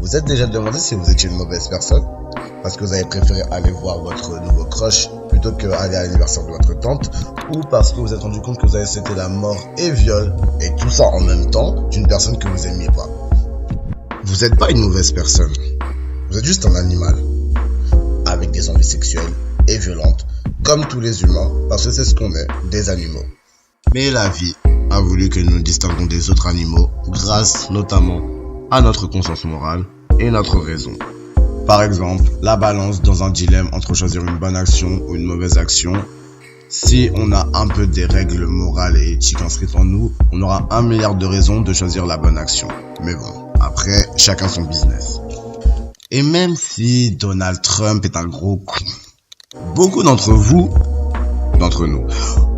Vous êtes déjà demandé si vous étiez une mauvaise personne parce que vous avez préféré aller voir votre nouveau crush plutôt que aller à l'anniversaire de votre tante, ou parce que vous êtes rendu compte que vous avez accepté la mort et viol, et tout ça en même temps, d'une personne que vous aimiez pas. Vous n'êtes pas une mauvaise personne, vous êtes juste un animal, avec des envies sexuelles et violentes, comme tous les humains, parce que c'est ce qu'on est, des animaux. Mais la vie a voulu que nous nous distinguions des autres animaux, grâce notamment à notre conscience morale et notre raison. Par exemple, la balance dans un dilemme entre choisir une bonne action ou une mauvaise action. Si on a un peu des règles morales et éthiques inscrites en nous, on aura 1 milliard de raisons de choisir la bonne action. Mais bon, après, chacun son business. Et même si Donald Trump est un gros con, beaucoup d'entre nous,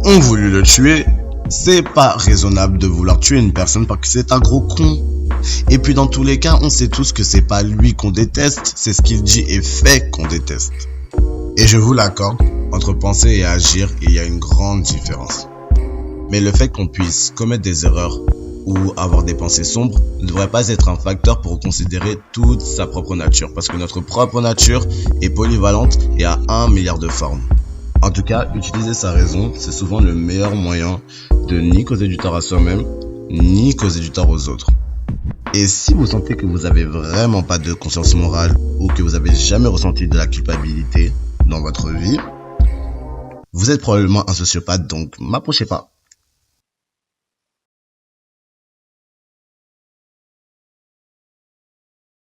ont voulu le tuer. C'est pas raisonnable de vouloir tuer une personne parce que c'est un gros con. Et puis dans tous les cas, on sait tous que c'est pas lui qu'on déteste, c'est ce qu'il dit et fait qu'on déteste. Et je vous l'accorde, entre penser et agir, il y a une grande différence. Mais le fait qu'on puisse commettre des erreurs ou avoir des pensées sombres ne devrait pas être un facteur pour considérer toute sa propre nature, parce que notre propre nature est polyvalente et a 1 milliard de formes. En tout cas, utiliser sa raison, c'est souvent le meilleur moyen de ni causer du tort à soi-même, ni causer du tort aux autres. Et si vous sentez que vous avez vraiment pas de conscience morale ou que vous avez jamais ressenti de la culpabilité dans votre vie, vous êtes probablement un sociopathe, donc m'approchez pas.